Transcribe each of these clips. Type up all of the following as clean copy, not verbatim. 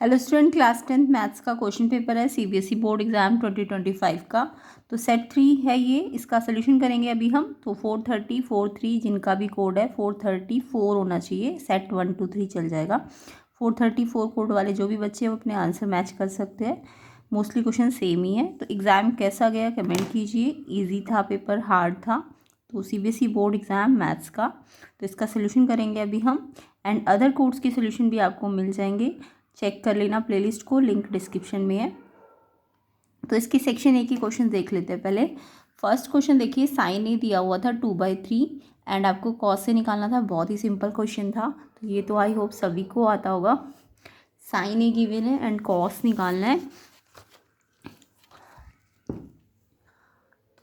Hello student, class 10th maths का question paper है CBSE board exam 2025 का। तो सेट 3 है ये, इसका सोल्यूशन करेंगे अभी हम। तो 430 43 जिनका भी कोड है 434 होना चाहिए, सेट 1 2 3 चल जाएगा। 434 कोड वाले जो भी बच्चे हैं वो अपने आंसर मैच कर सकते हैं। मोस्टली क्वेश्चन सेम ही है। तो एग्ज़ाम कैसा गया कमेंट कीजिए। ईजी था पेपर, हार्ड था? तो सीबीएसई बोर्ड एग्ज़ाम मैथ्स का, तो इसका सोल्यूशन करेंगे अभी हम। एंड अदर कोड्स के सोल्यूशन भी आपको मिल जाएंगे, चेक कर लेना प्लेलिस्ट को, लिंक डिस्क्रिप्शन में है। तो इसकी सेक्शन ए की क्वेश्चन देख लेते हैं पहले। फर्स्ट क्वेश्चन देखिए, साइन ए दिया हुआ था 2/3 एंड आपको कॉस से निकालना था। बहुत ही सिंपल क्वेश्चन था, तो ये तो आई होप सभी को आता होगा। साइन ए गिवन है एंड कॉस निकालना है।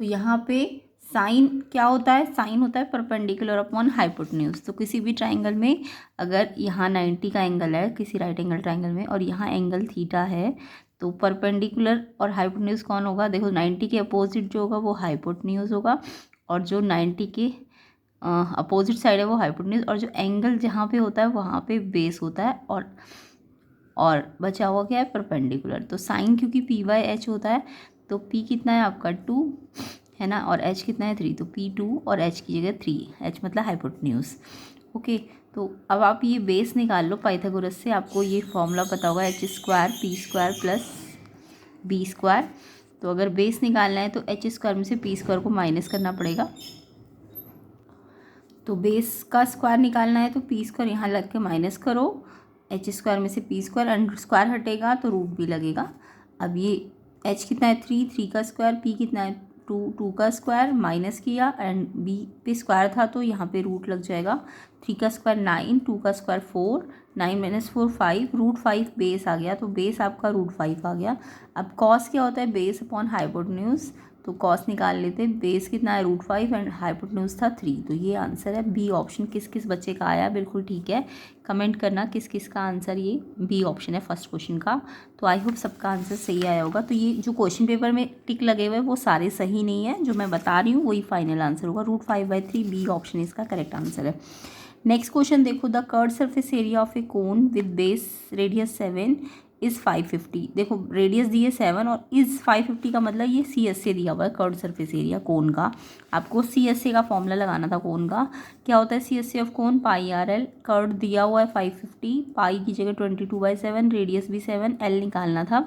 तो यहाँ पे साइन क्या होता है? साइन होता है परपेंडिकुलर अपॉन हाइपोटेन्यूज। तो किसी भी ट्राइंगल में अगर यहाँ 90 का एंगल है किसी राइट एंगल ट्राइंगल में और यहाँ एंगल थीटा है, तो परपेंडिकुलर और हाइपोटेन्यूज कौन होगा? देखो 90 के अपोजिट जो होगा वो हाइपोटेन्यूज होगा, और जो 90 के अपोजिट साइड है वो हाइपोटेन्यूज, और जो एंगल जहाँ पे होता है वहाँ पे बेस होता है, और बचा हुआ क्या है? परपेंडिकुलर। तो साइन क्योंकि P/H होता है, तो P कितना है आपका 2 है ना, और H कितना है 3, तो P2 और H की जगह 3, H मतलब हाइपोटेन्यूज। ओके, तो अब आप ये बेस निकाल लो पाइथागोरस से। आपको ये फॉर्मूला पता होगा, H² P² प्लस B²। तो अगर बेस निकालना है तो H² में से P² को माइनस करना पड़ेगा। तो बेस का स्क्वायर निकालना है तो P² यहाँ लग के माइनस करो, H² में से P² एंड स्क्वायर हटेगा तो रूट भी लगेगा। अब ये H कितना है 3 का स्क्वायर, P कितना है 2 का स्क्वायर, माइनस किया एंड B पे स्क्वायर था तो यहाँ पे रूट लग जाएगा। 3 का स्क्वायर 9, 2 का स्क्वायर 4, 9 - 4 5, √5 बेस आ गया, तो बेस आपका √5 आ गया। अब कॉस क्या होता है? Base upon hypotenuse. तो कॉस निकाल लेते हैं। बेस कितना है √5 एंड हाइपोटेन्यूज था 3, तो ये आंसर है बी ऑप्शन। किस किस बच्चे का आया? बिल्कुल ठीक है, कमेंट करना किस किस का आंसर ये बी ऑप्शन है फर्स्ट क्वेश्चन का। तो आई होप सबका आंसर सही आया होगा। तो ये जो क्वेश्चन पेपर में टिक लगे हुए हैं वो सारे सही नहीं है, जो मैं बता रही हूँ वही फाइनल आंसर होगा। √5/3 बी ऑप्शन इसका करेक्ट आंसर है। नेक्स्ट क्वेश्चन देखो, the curved surface area of A cone with base radius 7 is 550। देखो रेडियस दी है 7 और इज़ 550 का मतलब ये CSA दिया हुआ है, कर्व्ड सरफेस एरिया कोन का। आपको CSA का फॉर्मूला लगाना था कोन का। क्या होता है CSA of cone? πRL। Curve दिया हुआ है 550, पाई की जगह 22/7, रेडियस भी 7, L निकालना था।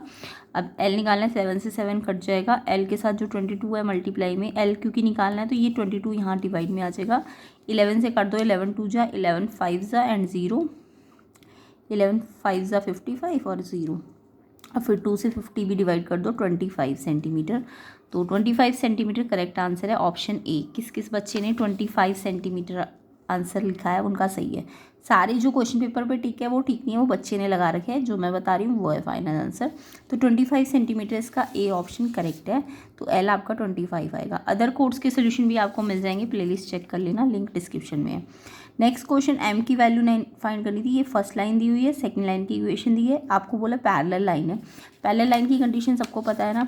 अब L निकालना है, 7 से 7 कट जाएगा, L के साथ जो 22 है मल्टीप्लाई में L क्योंकि निकालना है तो ये 22 यहाँ डिवाइड में आ जाएगा। 11 से कर दो, 11 2 जा 11 5 जा एंड 0, 11 5 जा 55 और 0। अब फिर 2 से 50 भी डिवाइड कर दो, 25 सेंटीमीटर। तो 25 सेंटीमीटर करेक्ट आंसर है ऑप्शन ए। किस किस बच्चे ने 25 सेंटीमीटर आंसर लिखा है उनका सही है। सारे जो क्वेश्चन पेपर पे ठीक है वो ठीक नहीं है, वो बच्चे ने लगा रखे हैं। जो मैं बता रही हूँ वो है फाइनल आंसर। तो 25 सेंटीमीटर इसका ए ऑप्शन करेक्ट है। तो एल आपका 25 आएगा। अदर कोड्स के सोल्यूशन भी आपको मिल जाएंगे, प्लेलिस्ट चेक कर लेना, लिंक डिस्क्रिप्शन में है। नेक्स्ट क्वेश्चन, एम की वैल्यू 9 फाइंड करनी थी। ये फर्स्ट लाइन दी हुई है, सेकंड लाइन की इक्वेशन दी है, आपको बोला पैरेलल लाइन है। पैरेलल लाइन की कंडीशन सबको पता है ना,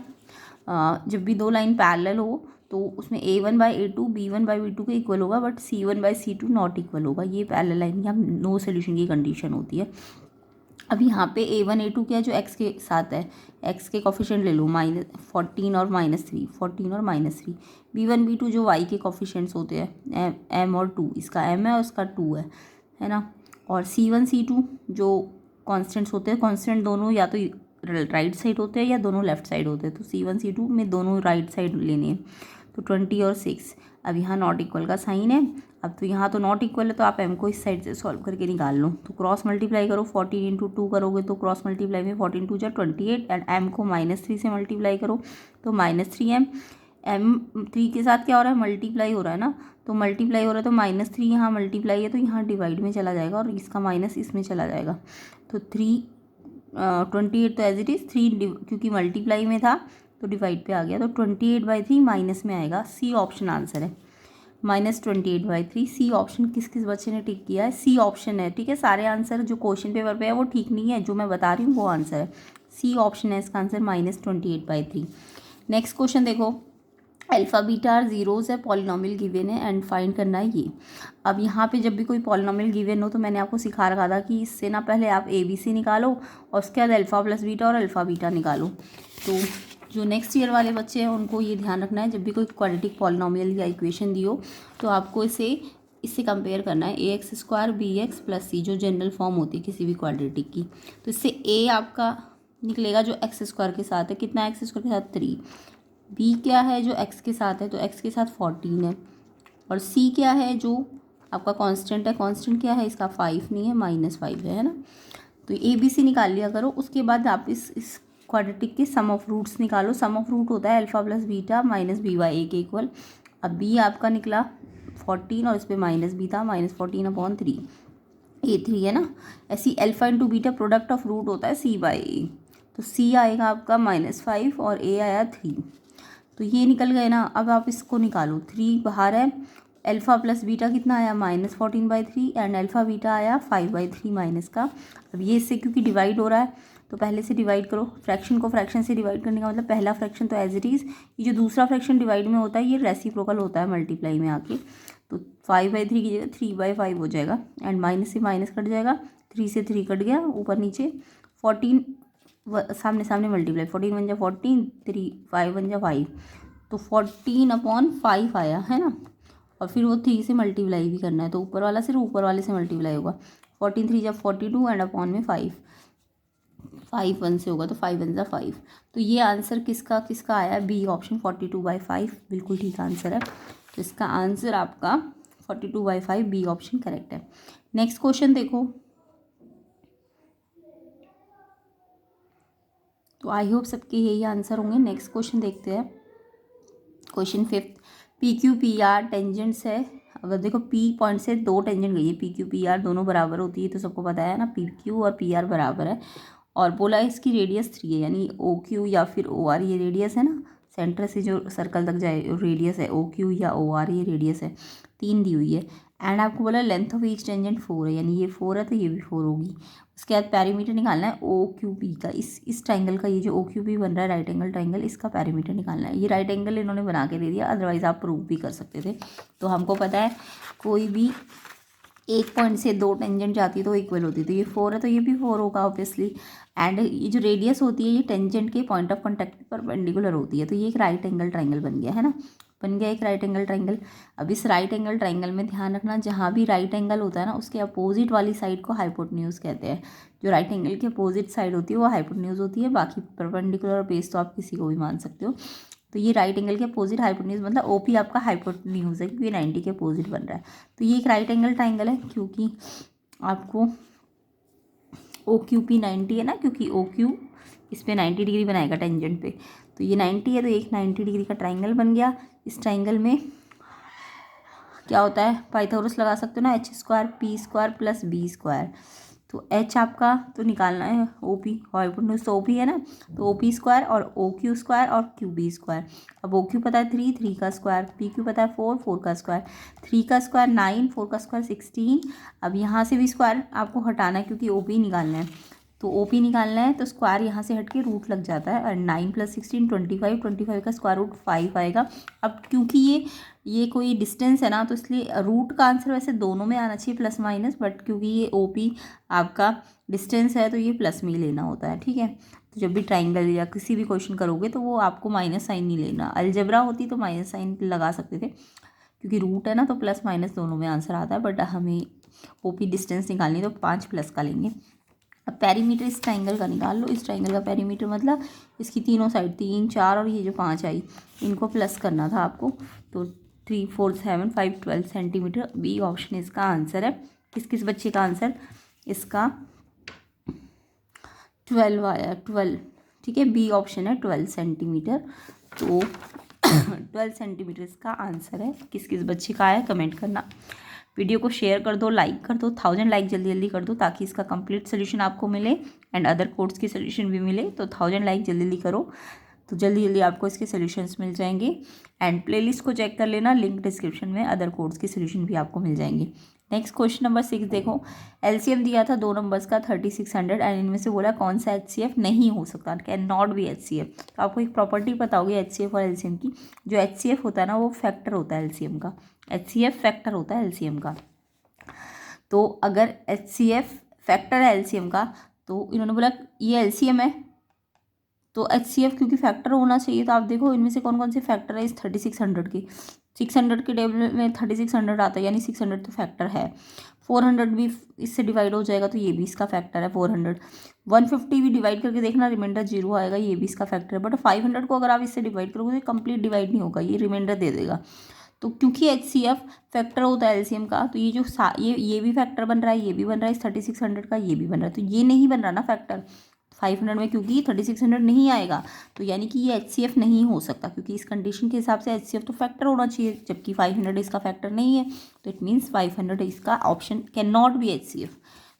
जब भी दो लाइन पैरेलल हो तो उसमें A1/A2 B1/B2 के इक्वल होगा, बट C1/C2 नॉट इक्वल होगा। ये पैरेलल लाइन की हम नो सोल्यूशन की कंडीशन होती है। अब यहाँ पे A1 A2 क्या, जो x के साथ है, x के कॉफिशिएंट ले लो, -14 और -3, 14 और -3। B1 B2 जो y के कॉफिशिएंट्स होते हैं, m और 2, इसका m है और इसका 2 है ना। और C1 C2 जो कॉन्स्टेंट्स होते हैं, कॉन्स्टेंट दोनों या तो राइट साइड होते हैं या दोनों लेफ्ट साइड होते हैं। तो C1 C2 में दोनों राइट साइड लेने हैं। तो 20 और 6। अब यहाँ नॉट इक्वल का साइन है। अब तो यहाँ तो नॉट इक्वल है, तो आप m को इस साइड से सॉल्व करके निकाल लो। तो क्रॉस मल्टीप्लाई करो, 14 × 2 करोगे तो क्रॉस मल्टीप्लाई में 14 2 जा 28 एंड m को -3 से मल्टीप्लाई करो तो -3m। m3 के साथ क्या हो रहा है? मल्टीप्लाई हो रहा है ना, तो मल्टीप्लाई हो रहा है तो -3 यहाँ मल्टीप्लाई है तो यहाँ डिवाइड में चला जाएगा और इसका माइनस इसमें चला जाएगा। तो 28 तो एज इट इज़, 3 क्योंकि मल्टीप्लाई में था तो डिवाइड पे आ गया, तो 28/3 माइनस में आएगा। सी ऑप्शन आंसर है, -28/3। सी ऑप्शन किस किस बच्चे ने टिक किया है? सी ऑप्शन है, ठीक है। सारे आंसर जो क्वेश्चन पेपर पे है वो ठीक नहीं है, जो मैं बता रही हूँ वो आंसर है। सी ऑप्शन है इसका आंसर, -28/3। नेक्स्ट क्वेश्चन देखो, अल्फ़ा बीटा जीरोज़ है, पॉलिनॉमियल गिवन है एंड फाइंड करना है ये। अब यहाँ पे जब भी कोई पॉलिनॉमियल गिवन हो तो मैंने आपको सिखा रखा था कि इससे ना पहले आप ABC निकालो और उसके बाद अल्फ़ा प्लस बीटा और अल्फ़ा बीटा निकालो। तो जो नेक्स्ट ईयर वाले बच्चे हैं उनको ये ध्यान रखना है, जब भी कोई क्वाड्रेटिक पॉलिनॉमियल या इक्वेशन दी हो तो आपको इससे कंपेयर करना है AX² BX + C, जो जनरल फॉर्म होती है किसी भी क्वाड्रेटिक की। तो इससे A आपका निकलेगा जो x² के साथ है, कितना x² के साथ 3, B क्या है जो x के साथ है तो x के साथ 14 है, और C क्या है जो आपका कांस्टेंट है, कांस्टेंट क्या है इसका 5 नहीं है -5 है ना। तो ABC निकाल लिया करो। उसके बाद आप इस क्वाड्रेटिक के सम ऑफ रूट्स निकालो। सम ऑफ रूट होता है alpha plus beta minus BY के इक्वल। अब B आपका निकला 14 और इस पर माइनस भी था, -14/3, A3 है ना। ऐसी alpha into beta product of root होता है C/A, तो C आएगा आपका -5 और A आया 3। तो ये निकल गए ना। अब आप इसको निकालो, 3 बाहर है, अल्फ़ा प्लस बीटा कितना आया -14/3 एंड अल्फ़ा बीटा आया 5/3 माइनस का। अब ये इससे क्योंकि डिवाइड हो रहा है तो पहले से डिवाइड करो। फ्रैक्शन को फ्रैक्शन से डिवाइड करने का मतलब पहला फ्रैक्शन तो एज इट इज़, ये जो दूसरा फ्रैक्शन डिवाइड में होता है ये रेसिप्रोकल होता है मल्टीप्लाई में आके। तो 5/3 की जगह 3/5 हो जाएगा एंड माइनस से माइनस कट जाएगा, 3 से 3 कट गया, ऊपर नीचे 14 सामने सामने मल्टीप्लाई, 14 × 14, 3 5 × 5, तो 14/5 आया है ना। और फिर वो 3 से मल्टीप्लाई भी करना है तो ऊपर वाला सिर्फ ऊपर वाले से मल्टीप्लाई होगा, 14 3 = 42 एंड अपॉन में 5 1 से होगा तो 5 1 = 5। तो ये आंसर किसका आया, बी ऑप्शन 42/5 बिल्कुल ठीक आंसर है। तो इसका आंसर आपका 42/5 बी ऑप्शन करेक्ट है। नेक्स्ट क्वेश्चन देखो। तो आई होप सबके यही आंसर होंगे। नेक्स्ट क्वेश्चन देखते हैं। क्वेश्चन 5, PQ PR टेंजेंट्स है। अगर देखो P पॉइंट से 2 टेंजेंट गई है, PQ PR दोनों बराबर होती है तो सबको पता है ना, PQ और PR बराबर है। और बोला इसकी रेडियस 3 है, यानी OQ या फिर OR ये रेडियस है ना, सेंटर से जो सर्कल तक जाए रेडियस है, OQ या OR ये रेडियस है, 3 दी हुई है। एंड आपको बोला लेंथ ऑफ ईच टेंजेंट 4 है, यानी ये 4 है तो ये भी 4 होगी। उसके बाद पेरीमीटर निकालना है OQP का। इस ट्राइंगल का ये जो OQP बन रहा है राइट एंगल ट्राइंगल, इसका पेरीमीटर निकालना है। ये राइट एंगल इन्होंने बना के दे दिया, अदरवाइज आप प्रूव भी कर सकते थे। तो हमको पता है कोई भी एक पॉइंट से 2 टेंजेंट जाती है तो इक्वल होती है, तो ये 4 है तो ये भी 4 होगा ऑब्वियसली। एंड ये जो रेडियस होती है ये टेंजेंट के पॉइंट ऑफ कॉन्टैक्ट परपेंडिकुलर होती है, तो ये एक राइट एंगल ट्राइंगल बन गया है ना, बन गया एक राइट एंगल ट्राइंगल। अब इस राइट एंगल ट्राइंगल में ध्यान रखना, जहाँ भी राइट एंगल होता है ना उसके अपोजिट वाली साइड को हाइपोटेन्यूज कहते हैं। जो राइट एंगल की अपोजिट साइड होती है वो हाइपोटेन्यूज होती है, बाकी परपेंडिकुलर और बेस तो आप किसी को भी मान सकते हो। तो ये राइट एंगल के अपोजिट हाइपोटेन्यूज मतलब OP आपका हाइपोटेन्यूज है क्योंकि 90 के अपोजिट बन रहा है। तो ये एक राइट एंगल ट्राइंगल है क्योंकि आपको OQP 90 है ना, क्योंकि OQ इस पर 90 डिग्री बनाएगा टेंजेंट पे, तो ये 90 है तो एक 90 डिग्री का ट्राइंगल बन गया। इस ट्राइंगल में क्या होता है, पाइथागोरस लगा सकते हो ना, H² P² + B²। तो H आपका तो निकालना है OP, हाइपोटेन्यूज तो OP है ना, तो OP² और OQ² और QB²। अब OQ पता है 3 का स्क्वायर, PQ पता है 4 का स्क्वायर, 3 का स्क्वायर 9, 4 का स्क्वायर 16। अब यहाँ से भी स्क्वायर आपको हटाना है क्योंकि OP निकालना है, तो OP निकालना है तो स्क्वायर यहाँ से हट के रूट लग जाता है, और 9 + 16 25, 25 का स्क्वायर रूट 5 आएगा। अब क्योंकि ये कोई डिस्टेंस है ना तो इसलिए रूट का आंसर वैसे दोनों में आना चाहिए प्लस माइनस, बट क्योंकि ये OP आपका डिस्टेंस है तो ये प्लस में ही लेना होता है, ठीक है। तो जब भी ट्राइंगल या किसी भी क्वेश्चन करोगे तो वो आपको माइनस साइन नहीं लेना। अलजेब्रा होती तो माइनस साइन लगा सकते थे, क्योंकि रूट है ना तो प्लस माइनस दोनों में आंसर आता है, बट हमें OP डिस्टेंस निकालनी तो 5 प्लस का लेंगे। अब पेरीमीटर इस ट्राइंगल का निकाल लो। इस ट्राइंगल का पेरीमीटर मतलब इसकी तीनों साइड 3 4 और ये जो 5 आई इनको प्लस करना था आपको, तो 3 4 7 5 12 सेंटीमीटर। बी ऑप्शन इसका आंसर है। किस बच्चे का आंसर, इसका 12 आया, 12, ठीक है। बी ऑप्शन है 12 सेंटीमीटर, तो 12 सेंटीमीटर इसका आंसर है। किस बच्चे का आया कमेंट करना। वीडियो को शेयर कर दो, लाइक कर दो, 1000 लाइक जल्दी जल्दी कर दो ताकि इसका कंप्लीट सोल्यूशन आपको मिले एंड अदर कोड्स की सोल्यूशन भी मिले। तो 1000 लाइक जल्दी जल्दी करो तो जल्दी जल्दी आपको इसके सोल्यूशंस मिल जाएंगे। एंड प्लेलिस्ट को चेक कर लेना, लिंक डिस्क्रिप्शन में, अदर कोड्स के सोल्यूशन भी आपको मिल जाएंगे। नेक्स्ट क्वेश्चन नंबर 6 देखो, एलसीएम दिया था दो नंबर्स का 3600 एंड इनमें से बोला कौन सा एचसीएफ नहीं हो सकता, कैन नॉट बी एचसीएफ। तो आपको एक प्रॉपर्टी पता होगी एचसीएफ और एलसीएम की। जो एचसीएफ होता है ना वो फैक्टर होता है एलसीएम का, एचसीएफ फैक्टर होता है एलसीएम का। तो अगर एचसीएफ फैक्टर है एलसीएम का, तो इन्होंने बोला ये एलसीएम है तो एचसीएफ क्योंकि फैक्टर होना चाहिए। तो आप देखो इनमें से कौन कौन से फैक्टर है इस 3600 की। 600 के टेबल में 3600 आता है, यानी 600 तो फैक्टर है। 400 भी इससे डिवाइड हो जाएगा तो ये भी इसका फैक्टर है 400। 150 भी डिवाइड करके देखना, रिमाइंडर 0 आएगा, ये भी इसका फैक्टर है। बट 500 को अगर आप इससे डिवाइड करोगे तो कंप्लीट डिवाइड नहीं होगा, ये रिमाइंडर दे देगा। तो क्योंकि एचसीएफ फैक्टर होता है एलसीएम का, तो ये जो ये भी फैक्टर बन रहा है, ये भी बन रहा है, इस 3600 का ये भी बन रहा है, तो ये नहीं बन रहा ना फैक्टर 500 में, क्योंकि 3600 नहीं आएगा। तो यानी कि ये एचसीएफ नहीं हो सकता, क्योंकि इस कंडीशन के हिसाब से एचसीएफ तो फैक्टर होना चाहिए, जबकि 500 इसका फैक्टर नहीं है। तो इट मीन्स 500 इसका option can not be HCF.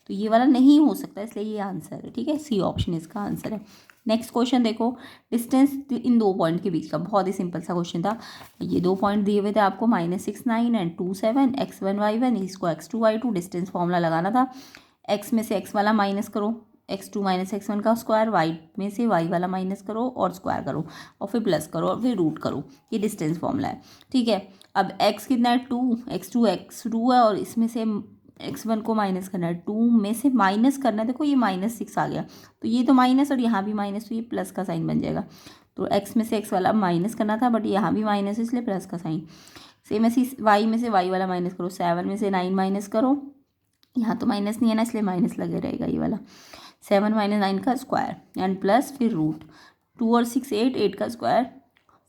तो ये वाला नहीं हो सकता, इसलिए ये आंसर है। ठीक है, सी ऑप्शन इसका आंसर है। नेक्स्ट क्वेश्चन देखो, डिस्टेंस इन दो पॉइंट के बीच का, बहुत ही सिंपल सा क्वेश्चन था। ये दो पॉइंट दिए हुए थे आपको -69 एंड 27, x1 y1, इसको x2 y2, डिस्टेंस फॉर्मूला लगाना था। x में से x वाला माइनस करो, x2 माइनस x1 का स्क्वायर, y में से y वाला माइनस करो और स्क्वायर करो और फिर प्लस करो और फिर रूट करो। ये डिस्टेंस फॉर्मूला है। ठीक है, अब x कितना है 2, x2 है और इसमें से x1 को माइनस करना है, 2 में से माइनस करना है। देखो ये -6 आ गया, तो ये तो माइनस और यहाँ भी माइनस, तो ये प्लस का साइन बन जाएगा। तो x में से x वाला माइनस करना था, बट यहाँ भी माइनस है इसलिए प्लस का साइन। सेम ऐसे y में से y वाला माइनस करो, 7 में से 9 माइनस करो, यहाँ तो माइनस नहीं है ना इसलिए माइनस लगे रहेगा ये वाला। 7 - 9 का स्क्वायर एंड प्लस फिर रूट, 2 और 6 8 का स्क्वायर,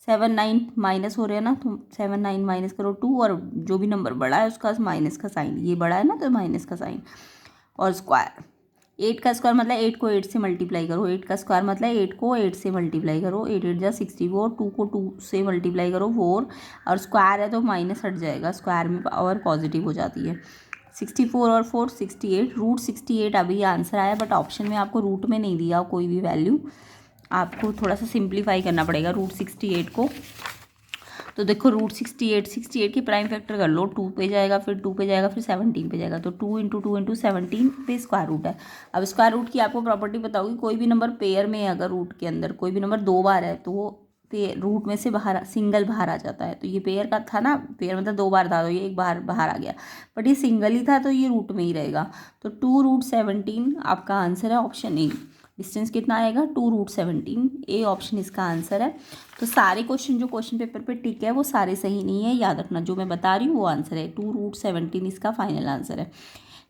7 9 माइनस हो रहे हैं ना, तो 7 9 माइनस करो 2 और जो भी नंबर बड़ा है उसका माइनस का साइन, ये बड़ा है ना तो माइनस का साइन और स्क्वायर। 8 का स्क्वायर मतलब 8 को 8 से मल्टीप्लाई करो, 8 का स्क्वायर मतलब 8 को 8 से मल्टीप्लाई करो, 8 8 जा 64, 2 को 2 से मल्टीप्लाई करो 4 और स्क्वायर है तो माइनस हट जाएगा, स्क्वायर में पावर पॉजिटिव हो जाती है। 64 और 4 68, रूट 68 अभी आंसर आया, बट ऑप्शन में आपको रूट में नहीं दिया कोई भी वैल्यू, आपको थोड़ा सा सिंप्लीफाई करना पड़ेगा रूट 68 को। तो देखो रूट 68 की प्राइम फैक्टर कर लो, 2 पे जाएगा, फिर 2 पे जाएगा, फिर 17 पे जाएगा, तो 2 × 2 × 17 पे स्क्वायर रूट है। अब स्क्वायर रूट की आपको प्रॉपर्टी बताऊँगी, कोई भी नंबर पेयर में है, अगर रूट के अंदर कोई भी नंबर 2 बार है तो वो रूट में से बाहर सिंगल बाहर आ जाता है। तो ये पेयर का था ना, पेयर मतलब 2 बार था तो ये एक बार बाहर आ गया, बट ये सिंगल ही था तो ये रूट में ही रहेगा। तो 2√17 आपका आंसर है ऑप्शन ए। डिस्टेंस कितना आएगा 2√17, ए ऑप्शन इसका आंसर है। तो सारे क्वेश्चन जो क्वेश्चन पेपर पे टिक है वो सारे सही नहीं है, याद रखना जो मैं बता रही हूँ वो आंसर है, 2√17 इसका फाइनल आंसर है।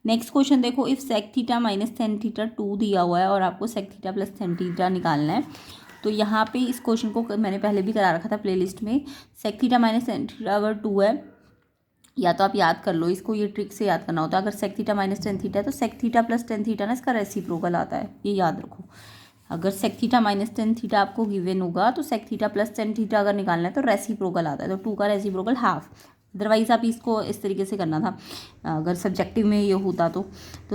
नेक्स्ट क्वेश्चन देखो, if sec theta minus tan theta 2 दिया हुआ है और आपको sec theta plus tan theta निकालना है। तो यहाँ पे इस क्वेश्चन को मैंने पहले भी करा रखा था प्लेलिस्ट में। sec theta minus tan theta अगर 2 है, या तो आप याद कर लो इसको, ये ट्रिक से याद करना होता है। अगर sec theta minus tan theta है तो sec theta plus tan theta ना इसका रेसिप्रोकल आता है, ये याद रखो। अगर sec theta minus tan theta आपको गिवन होगा तो sec theta plus tan theta अगर निकालना है तो रेसिप्रोकल आता है, तो 2 का रेसिप्रोकल हाफ। अदरवाइज़ आप इसको इस तरीके से करना था अगर सब्जेक्टिव में ये होता तो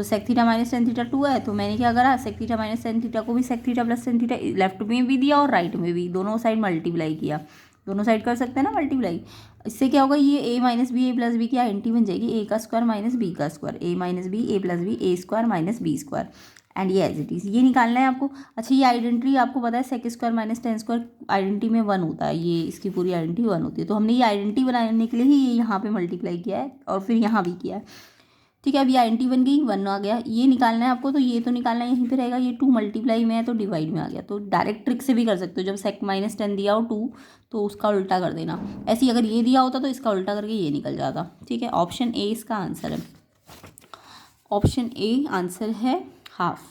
sec theta minus tan theta 2 है, तो मैंने क्या करा, sec theta minus tan theta को भी sec theta plus tan theta left में भी दिया और राइट में भी, दोनों साइड मल्टीप्लाई किया। दोनों साइड कर सकते हैं ना मल्टीप्लाई, इससे क्या होगा, ये a minus b a plus b की आइडेंटिटी बन जाएगी, a का स्क्वायर माइनस बी का square, a minus b a plus b a square minus b square and ये एज इट इज़, ये निकालना है आपको। अच्छा ये आइडेंटिटी आपको पता है sec square minus tan square identity में 1 होता है, ये इसकी पूरी आइडेंटिटी 1 होती है, तो हमने ये आइडेंटिटी बनाने के लिए ही ये यहाँ पे मल्टीप्लाई किया है और फिर यहाँ भी किया है। ठीक है, अब ये आइडेंटिटी बन गई, 1 आ गया, ये निकालना है आपको, तो ये तो निकालना है यहीं पे रहेगा, ये 2 मल्टीप्लाई में है तो डिवाइड में आ गया। तो डायरेक्ट ट्रिक से भी कर सकते हो, जब sec माइनस tan दिया हो 2 तो उसका उल्टा कर देना, ऐसे ही अगर ये दिया होता तो इसका उल्टा करके ये निकल जाता। ठीक है, ऑप्शन ए इसका आंसर है, ऑप्शन ए आंसर है हाफ।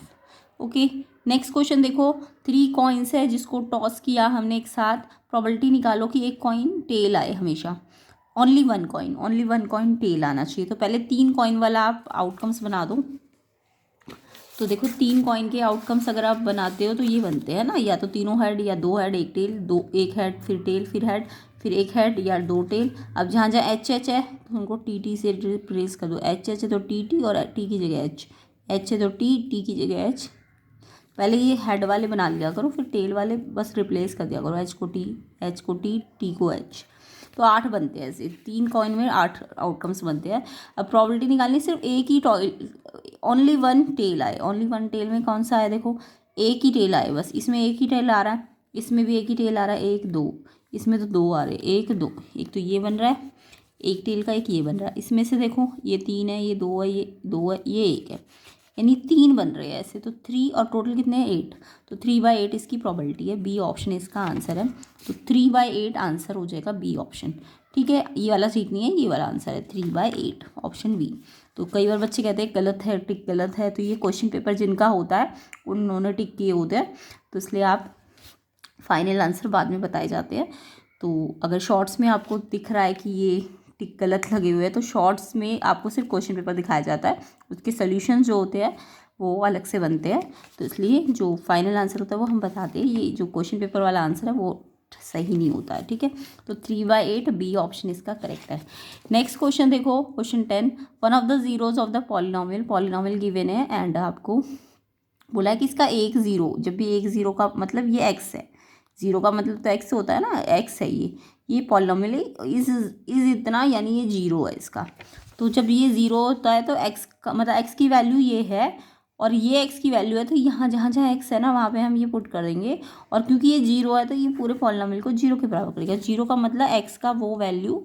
ओके, नेक्स्ट क्वेश्चन देखो, 3 कॉइन्स है जिसको टॉस किया हमने एक साथ, प्रोबेबिलिटी निकालो कि एक कॉइन टेल आए हमेशा, ओनली वन कॉइन टेल आना चाहिए। तो पहले 3 कॉइन वाला आप आउटकम्स बना दो। तो देखो 3 कॉइन के आउटकम्स अगर आप बनाते हो तो ये बनते हैं ना, या तो तीनों हेड या 2 हेड 1 टेल, 1 हेड फिर टेल फिर हेड फिर 1 हेड या 2 टेल। अब जहाँ जहाँ एच है तो उनको टी से रिप्लेस कर दो, एच है तो टी और टी की जगह एच है तो टी की जगह एच। पहले ये हेड वाले बना लिया करो, फिर टेल वाले बस रिप्लेस कर दिया करो, एच को टी टी को एच। तो 8 बनते हैं, ऐसे 3 कॉइन में 8 आउटकम्स बनते हैं। अब प्रॉबिलिटी निकालनी, सिर्फ एक ही ओनली वन टेल आए, ओनली वन टेल में कौन सा है, देखो एक ही टेल आए, बस इसमें एक ही टेल आ रहा है, इसमें भी एक ही टेल आ रहा है, 1 2, इसमें तो 2 आ रहे, 1 2, एक तो ये बन रहा है एक टेल का, एक ये बन रहा है, इसमें से देखो ये 3 है, ये 2 है, ये 2 है, ये 1 है, यानी 3 बन रहे हैं ऐसे, तो 3 और टोटल कितने हैं 8, तो 3/8 इसकी प्रॉबिलिटी है, बी ऑप्शन इसका आंसर है। तो 3/8 आंसर हो जाएगा बी ऑप्शन। ठीक है, ये वाला सीट नहीं है, ये वाला आंसर है 3/8 ऑप्शन बी। तो कई बार बच्चे कहते हैं गलत है, टिक गलत है, तो ये क्वेश्चन पेपर जिनका होता है उन्होंने टिक किए होते हैं, तो इसलिए आप फाइनल आंसर बाद में बताए जाते हैं। तो अगर शॉर्ट्स में आपको दिख रहा है कि ये टिक गलत लगे हुए हैं, तो शॉर्ट्स में आपको सिर्फ क्वेश्चन पेपर दिखाया जाता है, उसके सॉल्यूशंस जो होते हैं वो अलग से बनते हैं, तो इसलिए जो फाइनल आंसर होता है वो हम बताते हैं, ये जो क्वेश्चन पेपर वाला आंसर है वो सही नहीं होता है। ठीक है, तो 3/8 बी ऑप्शन इसका करेक्ट है। नेक्स्ट क्वेश्चन देखो, question 10, one of the zeros of the polynomial given है एंड आपको बोला है कि इसका एक ज़ीरो, जब भी एक ज़ीरो का मतलब ये एक्स है, ज़ीरो का मतलब तो एक्स होता है ना, एक्स है ये पॉलिनोमियल इज इतना, यानी ये जीरो है इसका। तो जब ये ज़ीरो होता है तो एक्स का मतलब एक्स की वैल्यू ये है और ये एक्स की वैल्यू है, तो यहाँ जहाँ जहाँ एक्स है ना वहाँ पे हम ये पुट कर देंगे, और क्योंकि ये जीरो है तो ये पूरे पॉलिनोमियल को जीरो के बराबर करेगा। जीरो का मतलब एक्स का वो वैल्यू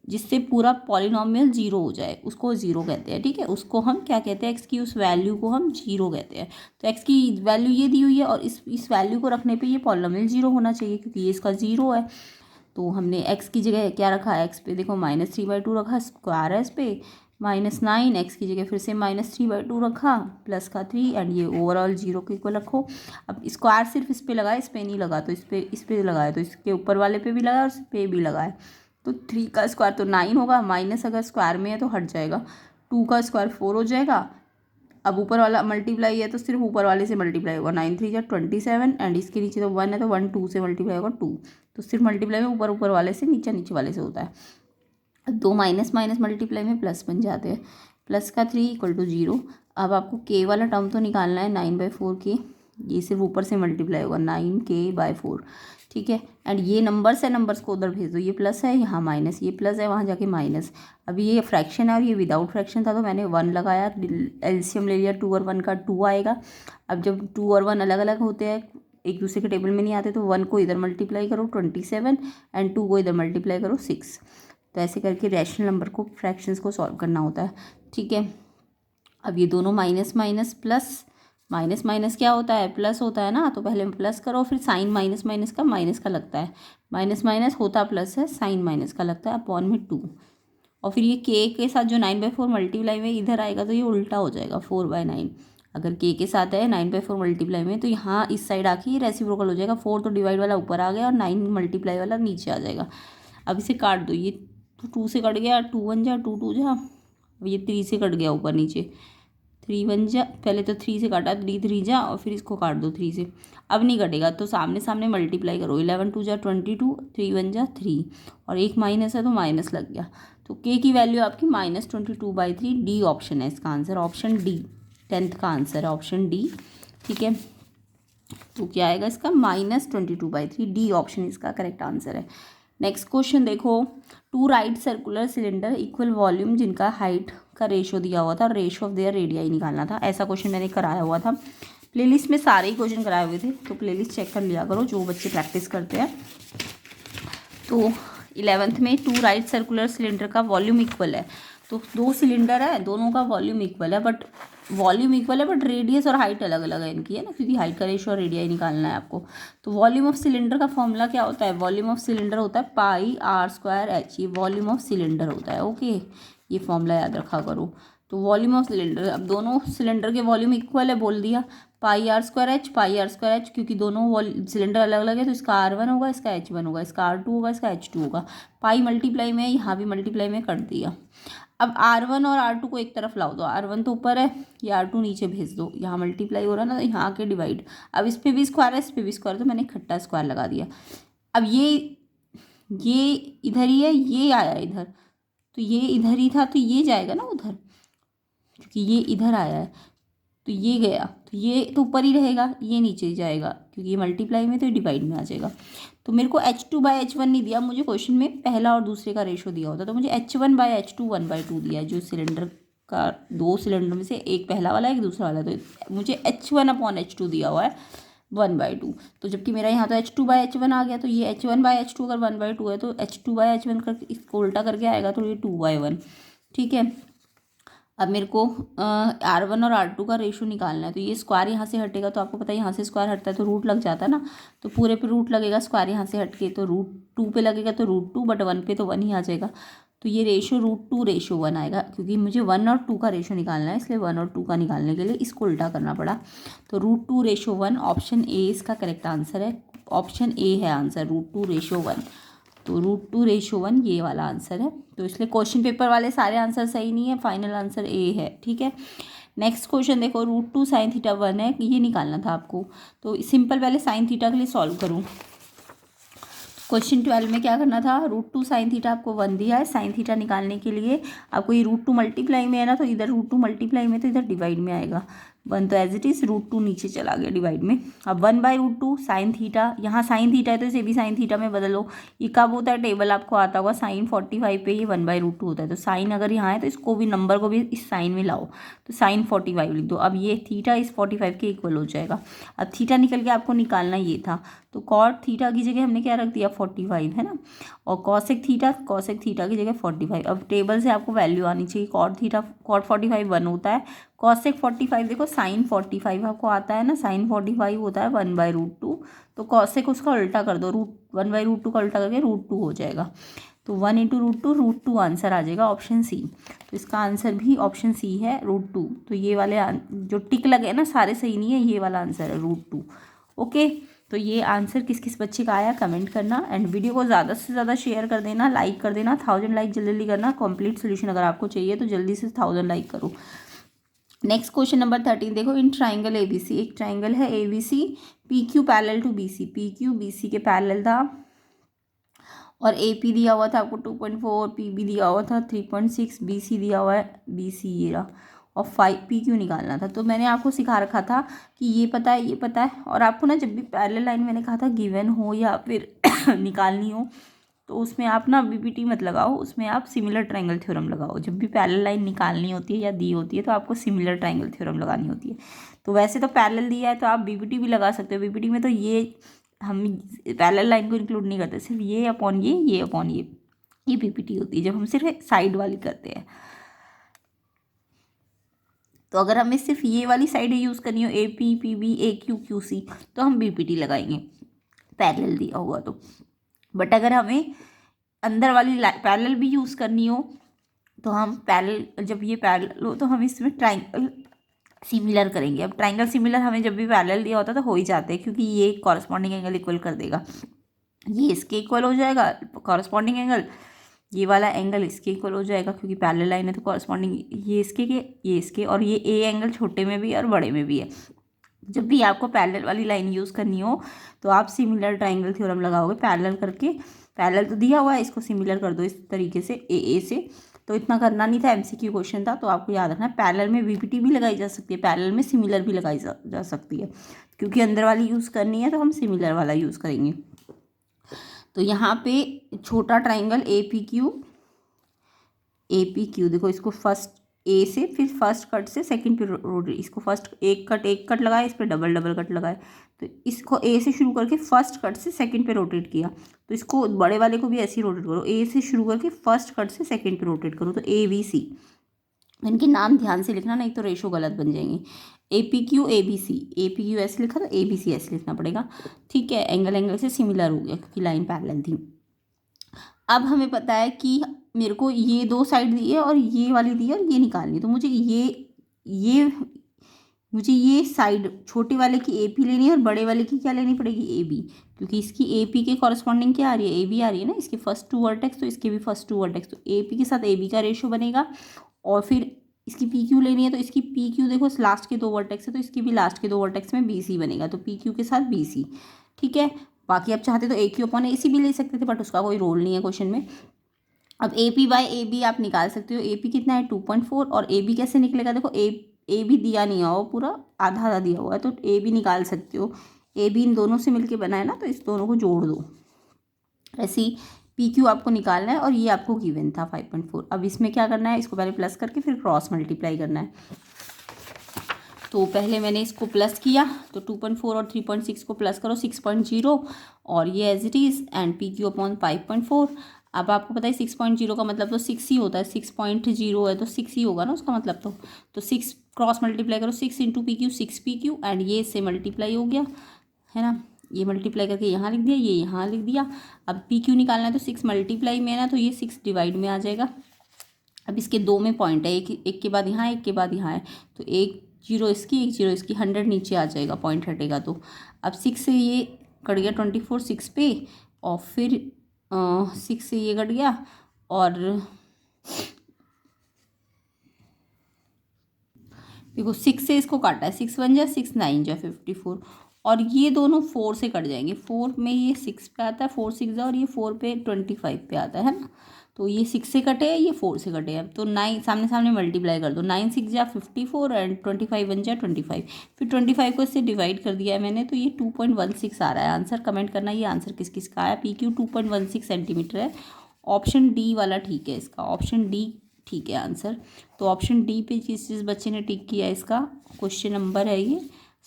जिससे पूरा पॉलिनोमियल जीरो हो जाए उसको जीरो कहते हैं। ठीक है, उसको हम क्या कहते हैं, एक्स की उस वैल्यू को हम जीरो कहते हैं। तो एक्स की वैल्यू ये दी हुई है और इस वैल्यू को रखने पे ये पॉलिनोमियल जीरो होना चाहिए, क्योंकि ये इसका जीरो है। तो हमने एक्स की जगह क्या रखा है, एक्स पे देखो -3/2 रखा, स्क्वायर है इस पर -9, एक्स की जगह फिर से -3/2 रखा, प्लस का 3 एंड ये ओवरऑल जीरो के इक्वल रखो। अब स्क्वायर सिर्फ इस पर लगाए, इस पर नहीं लगा, तो इस पे लगाए, तो इसके ऊपर वाले पे भी लगाए और इस पे भी लगाए। तो 3 का स्क्वायर तो 9 होगा, माइनस अगर स्क्वायर में है तो हट जाएगा, 2 का स्क्वायर 4 हो जाएगा। अब ऊपर वाला मल्टीप्लाई है तो सिर्फ ऊपर वाले से मल्टीप्लाई होगा, 9 3 27 एंड इसके नीचे तो 1 है, तो 1 2 से मल्टीप्लाई होगा 2, तो सिर्फ मल्टीप्लाई में ऊपर ऊपर वाले से, नीचे नीचे वाले से होता है। अब 2 माइनस माइनस मल्टीप्लाई में प्लस बन जाते हैं, प्लस का 3 = 0। अब आपको के वाला टर्म तो निकालना है, 9/4 के, ये सिर्फ ऊपर से मल्टीप्लाई होगा 9k/4। ठीक है, एंड ये नंबर्स है, नंबर्स को उधर भेज दो, ये प्लस है यहाँ माइनस, ये प्लस है वहाँ जाके माइनस। अभी ये फ्रैक्शन है और ये विदाउट फ्रैक्शन था तो मैंने 1 लगाया, एलसीएम ले लिया, 2 और 1 का 2 आएगा। अब जब 2 और 1 अलग अलग होते हैं, एक दूसरे के टेबल में नहीं आते, तो 1 को इधर मल्टीप्लाई करो 27 एंड 2 को इधर मल्टीप्लाई करो 6। तो ऐसे करके रैशनल नंबर को, फ्रैक्शंस को सॉल्व करना होता है। ठीक है, अब ये दोनों minus minus plus, minus minus क्या होता है, प्लस होता है ना, तो पहले प्लस करो, फिर साइन माइनस माइनस का माइनस का लगता है, माइनस माइनस होता प्लस है, साइन माइनस का लगता है, अपॉन में 2। और फिर ये के साथ जो 9/4 मल्टीप्लाई में इधर आएगा तो ये उल्टा हो जाएगा, 4/9। अगर के साथ है 9/4 मल्टीप्लाई में, तो यहाँ इस साइड आके ये रेसिप्रोकल हो जाएगा, 4 तो डिवाइड वाला ऊपर आ गया और 9 मल्टीप्लाई वाला नीचे आ जाएगा। अब इसे काट दो, ये 2 से कट गया, 2 1 जा, 2 2 जा, अब ये 3 से कट गया ऊपर नीचे, 3 1 जा, पहले तो 3 से काटा, 3 3 जा, और फिर इसको काट दो 3 से। अब नहीं कटेगा तो सामने सामने मल्टीप्लाई करो, 11 2 जा 22, 3 1 जा 3, और एक माइनस है तो माइनस लग गया, तो के की वैल्यू आपकी -22/3, डी ऑप्शन है इसका आंसर, ऑप्शन डी 10th का आंसर है, ऑप्शन डी। ठीक है, तो क्या आएगा इसका -22/3, डी ऑप्शन इसका करेक्ट आंसर है। नेक्स्ट क्वेश्चन देखो, 2 right circular cylinder equal volume जिनका हाइट का रेशो दिया हुआ था, रेशो ऑफ देयर रेडियाई निकालना था। ऐसा क्वेश्चन मैंने कराया हुआ था, प्लेलिस्ट में सारे ही क्वेश्चन कराए हुए थे, तो प्लेलिस्ट चेक कर लिया करो जो बच्चे प्रैक्टिस करते हैं। तो 11th में 2 राइट सर्कुलर सिलेंडर का वॉल्यूम इक्वल है, तो 2 सिलेंडर है, दोनों का वॉल्यूम इक्वल है, बट रेडियस और हाइट अलग अलग है इनकी, है ना, क्योंकि हाइट का रेशो और रेडियाई निकालना है आपको। तो वॉल्यूम ऑफ सिलेंडर का फॉर्मूला क्या होता है, वॉल्यूम ऑफ सिलेंडर होता है πr²h, ये वॉल्यूम ऑफ सिलेंडर होता है। ओके, ये फॉर्मूला याद रखा करो। तो वॉल्यूम ऑफ सिलेंडर, अब दोनों सिलेंडर के वॉल्यूम इक्वल है बोल दिया, πr²h, क्योंकि दोनों सिलेंडर अलग अलग है, तो इसका R1 होगा, इसका H1 होगा, इसका R2 होगा, इसका H2 होगा। पाई मल्टीप्लाई में, यहाँ भी मल्टीप्लाई में कर दिया। अब R1 और R2 को एक तरफ लाओ, तो R1 तो ऊपर है, ये R2 नीचे भेज दो, यहाँ मल्टीप्लाई हो रहा है ना, तो यहाँ आके डिवाइड। अब इस पर भी स्क्वायर है, इस पर भी स्क्वायर, तो मैंने इकट्ठा स्क्वायर लगा दिया। अब ये इधर ही है, ये आया इधर, तो ये इधर ही था, तो ये जाएगा ना उधर, क्योंकि ये इधर आया है, तो ये गया, तो ये तो ऊपर ही रहेगा, ये नीचे ही जाएगा क्योंकि ये मल्टीप्लाई में तो ये डिवाइड में आ जाएगा। तो मेरे को H2/H1 नहीं दिया, मुझे क्वेश्चन में पहला और दूसरे का रेशो दिया होता, तो मुझे H1/H2 1/2 दिया है। जो सिलेंडर का 2 सिलेंडर में से एक पहला वाला एक दूसरा वाला, तो मुझे H1/H2 दिया हुआ है 1/2। तो जबकि मेरा यहाँ तो H2/H1 आ गया, तो ये H1/H2 अगर 1/2 है तो H2/H1 करके इसको उल्टा करके आएगा, तो ये 2/1। ठीक है, अब मेरे को R1 और R2 का रेशो निकालना है। तो ये स्क्वायर यहाँ से हटेगा, तो आपको पता है यहाँ से स्क्वायर हटता है तो रूट लग जाता है ना, तो पूरे पे रूट लगेगा, स्क्वायर यहाँ से हट के तो √2 पे लगेगा, तो √2 बट 1 पे तो 1 ही आ जाएगा। तो ये रेशो √2/1 आएगा, क्योंकि मुझे 1 और 2 का रेशो निकालना है, इसलिए 1 और 2 का निकालने के लिए इसको उल्टा करना पड़ा। तो √2/1 ऑप्शन ए इसका करेक्ट आंसर है। ऑप्शन ए है आंसर √2/1। तो √2/1 ये वाला आंसर है। तो इसलिए क्वेश्चन पेपर वाले सारे आंसर सही नहीं है, फाइनल आंसर ए है। ठीक है, नेक्स्ट क्वेश्चन देखो, √2 sin θ 1 है, ये निकालना था आपको। तो सिंपल पहले sin θ के लिए सॉल्व करूँ। क्वेश्चन 12 में क्या करना था, √2 sin θ आपको 1 दिया है, sin θ निकालने के लिए आपको ये √2 मल्टीप्लाई में है ना, तो इधर √2 मल्टीप्लाई में, तो इधर डिवाइड में आएगा 1, तो एज इट इज़ √2 नीचे चला गया डिवाइड में। अब 1/√2 sin θ, यहाँ sin θ है तो इसे भी sin θ में बदलो। ये कब होता है, टेबल आपको आता होगा sin 45 पे ये 1/√2 होता है, तो साइन अगर यहाँ है तो इसको भी, नंबर को भी इस साइन में लाओ, तो sin 45 लिख दो। अब ये थीटा इस 45 के इक्वल हो जाएगा। अब थीटा निकल के आपको निकालना ये था, तो cot थीटा की जगह हमने क्या रख दिया 45 है ना, और cosec थीटा की जगह 45। अब टेबल से आपको वैल्यू आनी चाहिए, cot 45 1 होता है, cosec 45 देखो sin 45 आपको आता है ना, sin 45 होता है 1/√2, तो cosec उसका उल्टा कर दो, 1/√2 का उल्टा करके √2 हो जाएगा, तो 1 × √2 आंसर आ जाएगा ऑप्शन सी। तो इसका आंसर भी ऑप्शन सी है √2। तो ये वाले जो टिक लगे ना सारे सही नहीं है, ये वाला आंसर है √2। ओके, तो ये आंसर किस किस बच्चे का आया कमेंट करना, एंड वीडियो को ज़्यादा से ज़्यादा शेयर कर देना, लाइक कर देना, 1000 लाइक जल्दी जल्दी करना। कंप्लीट सोल्यूशन अगर आपको चाहिए तो जल्दी से 1000 लाइक करो। नेक्स्ट क्वेश्चन नंबर 13 देखो, इन ट्राइंगल ABC, एक ट्राइंगल है ABC, PQ parallel to BC, PQ BC के पैरेलल था, और AP दिया हुआ था आपको 2.4, PB दिया हुआ था 3.6, BC दिया हुआ है, BC ये रहा, और 5 PQ निकालना था। तो मैंने आपको सिखा रखा था कि ये पता है, ये पता है, और आपको ना जब भी पैरेलल लाइन मैंने कहा था गिवन हो या फिर निकालनी हो, तो उसमें आप ना BPT मत लगाओ, उसमें आप सिमिलर ट्रायंगल थ्योरम लगाओ। जब भी पैरेलल लाइन निकालनी होती है या दी होती है तो आपको सिमिलर ट्रायंगल थ्योरम लगानी होती है। तो वैसे तो पैरेलल दिया है तो आप BPT भी लगा सकते हो। BPT में तो ये हम पैरेलल लाइन को इंक्लूड नहीं करते, सिर्फ ये अपॉन ये अपॉन ये BPT होती है जब हम सिर्फ साइड वाली करते हैं। तो अगर हमें सिर्फ ये वाली साइड यूज़ करनी हो AP PB AQ QC तो हम BPT लगाएंगे पैरेलल दिया हुआ तो। बट अगर हमें अंदर वाली पैरेलल भी यूज़ करनी हो तो हम पैरेलल, जब ये पैरेलल हो तो हम इसमें ट्राइंगल सिमिलर करेंगे। अब ट्राइंगल सिमिलर हमें जब भी पैरेलल दिया होता है तो हो ही जाते हैं, क्योंकि ये कॉरस्पॉन्डिंग एंगल इक्वल कर देगा, ये इसके इक्वल हो जाएगा कॉरस्पॉन्डिंग एंगल, ये वाला एंगल इसके इक्वल हो जाएगा क्योंकि पैरेलल लाइन है तो कॉरस्पॉन्डिंग ये इसके, और ये ए एंगल छोटे में भी है और बड़े में भी है। जब भी आपको पैरेलल वाली लाइन यूज़ करनी हो तो आप सिमिलर ट्राइंगल थ्योरम लगाओगे, पैरेलल करके, पैरेलल तो दिया हुआ है इसको सिमिलर कर दो इस तरीके से ए से। तो इतना करना नहीं था, MCQ क्वेश्चन था, तो आपको याद रखना पैरेलल में BPT भी लगाई जा सकती है, पैरेलल में सिमिलर भी लगाई जा सकती है, क्योंकि अंदर वाली यूज़ करनी है तो हम सिमिलर वाला यूज़ करेंगे। तो यहाँ पे छोटा ट्राइंगल APQ देखो, इसको फर्स्ट A से फिर फर्स्ट कट से सेकंड पे रोटेट, इसको फर्स्ट एक कट लगाए, इस पर डबल कट लगाए, तो इसको A से शुरू करके फर्स्ट कट से सेकंड पे रोटेट किया, तो इसको बड़े वाले को भी ऐसे ही रोटेट करो, A से शुरू करके फर्स्ट कट से सेकंड पे रोटेट करो, तो ABC। इनके नाम ध्यान से लिखना, नहीं तो रेशो गलत बन जाएंगे। APQ APQ ऐसे लिखा तो ABC ऐसे लिखना पड़ेगा। ठीक है, एंगल से सिमिलर हो गया क्योंकि लाइन पैरेलल थी। अब हमें पता है कि मेरे को ये दो साइड दी है और ये वाली दी है और ये निकालनी है, तो मुझे ये साइड छोटे वाले की AP लेनी है और बड़े वाले की क्या लेनी पड़ेगी AB, क्योंकि इसकी AP के कॉरस्पॉन्डिंग क्या आ रही है, AB आ रही है ना, इसके फर्स्ट 2 वर्टेक्स, तो इसके भी फर्स्ट 2 वर्टेक्स, तो AP के साथ AB का रेशो बनेगा। और फिर इसकी PQ लेनी है तो इसकी PQ देखो लास्ट के 2 वर्टेक्स है तो इसकी भी लास्ट के 2 वर्टेक्स में BC बनेगा, तो PQ के साथ BC। ठीक है, बाकी आप चाहते तो AQ/AC भी ले सकते थे, बट उसका कोई रोल नहीं है क्वेश्चन में। अब AP/AB आप निकाल सकते हो, AP कितना है 2.4, और AB कैसे निकलेगा देखो, ए भी दिया नहीं हो पूरा, आधा आधा दिया हुआ है, तो ए भी निकाल सकते हो। ए भी इन दोनों से मिलके बना है ना, तो इस दोनों को जोड़ दो। ऐसे ही पी क्यू आपको निकालना है और ये आपको गिवन था 5.4। अब इसमें क्या करना है, इसको पहले प्लस करके फिर क्रॉस मल्टीप्लाई करना है। तो पहले मैंने इसको प्लस किया, तो 2.4 और 3.6 को प्लस करो 6.0 और ये as it is and P Q upon 5.4। अब आपको पता है 6.0 का मतलब तो 6 ही होता है, 6.0 है तो 6 ही होगा ना उसका मतलब। तो 6 क्रॉस मल्टीप्लाई करो, 6 into P Q 6 P Q and ये इससे मल्टीप्लाई हो गया है ना। ये मल्टीप्लाई करके यहाँ लिख दिया, ये यहाँ लिख दिया। अब पी क्यू निकालना है तो 6 मल्टीप्लाई में है ना, तो ये 6 डिवाइड में आ जाएगा। अब इसके दो में पॉइंट है, एक के बाद यहाँ, एक के बाद यहाँ है, तो एक जीरो इसकी, एक जीरो इसकी, 100 नीचे आ जाएगा, पॉइंट हटेगा। तो अब 6 से ये कट गया 24 6 पे, और फिर 6 से ये कट गया, और देखो 6 से इसको काटा है, 6 1 जा 6 9 जा 54, और ये दोनों 4 से कट जाएंगे। 4 में ये 6 पे आता है, 4 6 जा, और ये 4 पे 25 पे आता है ना। तो ये 6 से कटे, ये 4 से कटे। अब तो 9 सामने सामने मल्टीप्लाई कर दो, 9 6 जा 54 एंड 25 1 जा 25, फिर 25 को इससे डिवाइड कर दिया है मैंने, तो ये 2.16 आ रहा है आंसर। कमेंट करना ये आंसर किस किस का आया। पी क्यू 2.16 सेंटीमीटर है। ऑप्शन डी वाला ठीक है इसका, ऑप्शन डी ठीक है आंसर। तो ऑप्शन डी पे जिस बच्चे ने टिक किया इसका क्वेश्चन नंबर है ये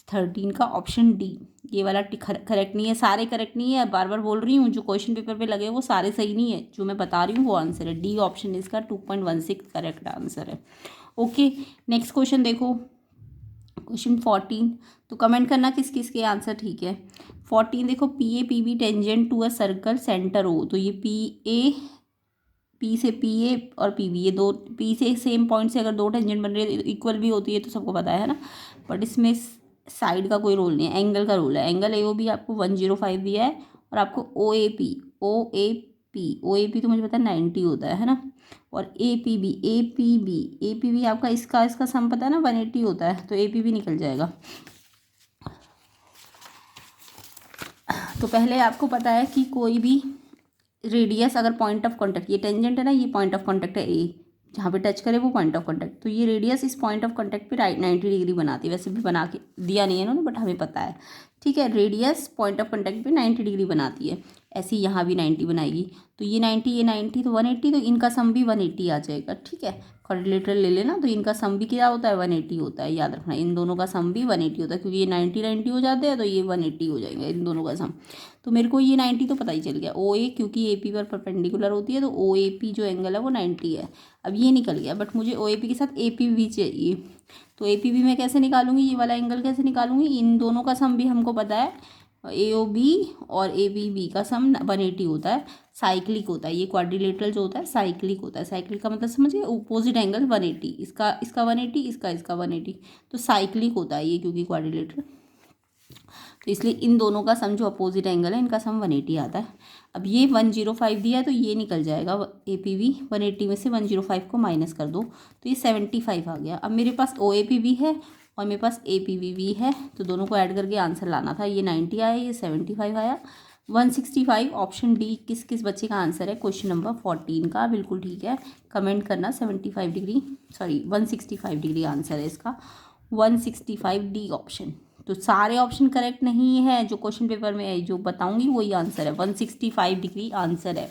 13 का ऑप्शन डी। ये वाला करेक्ट नहीं है, सारे करेक्ट नहीं है, बार बार बोल रही हूँ, जो क्वेश्चन पेपर पे लगे वो सारे सही नहीं है, जो मैं बता रही हूँ वो आंसर है। डी ऑप्शन इसका 2.16 करेक्ट आंसर है। ओके, नेक्स्ट क्वेश्चन देखो, क्वेश्चन 14। तो कमेंट करना किस किस के आंसर ठीक है। 14 देखो, P A P B tangent to a circle centre O. तो ये पी से पी ए और पी बी, ये दो पी से सेम पॉइंट से अगर दो टेंजेंट बन रही है तो इक्वल भी होती है, तो सबको पता है ना। बट इसमें साइड का कोई रोल नहीं है, एंगल का रोल है। एंगल ए ओ बी आपको 105 दिया है, और आपको ओ ए पी तो मुझे पता है 90 होता है ना। और ए पी बी आपका इसका सम पता है ना 180 होता है, तो ए पी बी निकल जाएगा। तो पहले आपको पता है कि कोई भी रेडियस अगर पॉइंट ऑफ कॉन्टैक्ट, ये टेंजेंट है ना, ये पॉइंट ऑफ कॉन्टैक्ट है ए, जहाँ पे टच करे वो पॉइंट ऑफ कॉन्टैक्ट, तो ये रेडियस इस पॉइंट ऑफ कॉन्टैक्ट पे 90 डिग्री बनाती है। वैसे भी बना के दिया नहीं है इन्होंने, बट हमें पता है, ठीक है। रेडियस पॉइंट ऑफ कॉन्टैक्ट पे 90 डिग्री बनाती है, ऐसे ही यहाँ भी 90 बनाएगी। तो ये 90, ये 90, तो 180, तो इनका सम भी 180 आ जाएगा, ठीक है। क्वाड्रिलेटरल ले लेना, तो इनका सम भी क्या होता है 180 होता है, याद रखना। इन दोनों का सम भी 180 होता है, क्योंकि ये 90 हो जाते हैं, तो ये 180 हो जाएंगे इन दोनों का सम। तो मेरे को ये 90 तो पता ही चल गया। ओ ए क्योंकि ए पी पर परपेंडिकुलर होती है, तो ओ ए पी जो एंगल है वो 90 है। अब ये निकल गया, बट मुझे ओ ए पी के साथ ए पी भी चाहिए। तो ए पी भी मैं कैसे निकालूंगी, ये वाला एंगल कैसे निकालूंगी, इन दोनों का सम भी हमको पता है, ए ओ बी और ए बी बी का सम 180 होता है, साइक्लिक होता है। ये क्वाड्रिलेटरल जो होता है साइक्लिक होता है। साइक्लिक का मतलब समझिए, अपोजिट एंगल 180, इसका 180, इसका 180, तो साइक्लिक होता है ये, क्योंकि क्वाड्रिलेटरल, तो इसलिए इन दोनों का सम जो अपोजिट एंगल है इनका सम 180 आता है। अब ये 105 दिया है, तो ये निकल जाएगा ए पी वी, 180 में से 105 को माइनस कर दो, तो ये 75 आ गया। अब मेरे पास ओ ए पी वी है और मेरे पास ए पी वी वी है, तो दोनों को ऐड करके आंसर लाना था। ये 90 आया, ये 75 आया, 165। ऑप्शन डी किस किस बच्चे का आंसर है क्वेश्चन नंबर 14 का, बिल्कुल ठीक है। कमेंट करना 75 डिग्री, सॉरी 165 डिग्री आंसर है इसका, 165 डी ऑप्शन। तो सारे ऑप्शन करेक्ट नहीं है, जो क्वेश्चन पेपर में जो बताऊंगी वही आंसर है, 165 डिग्री आंसर है,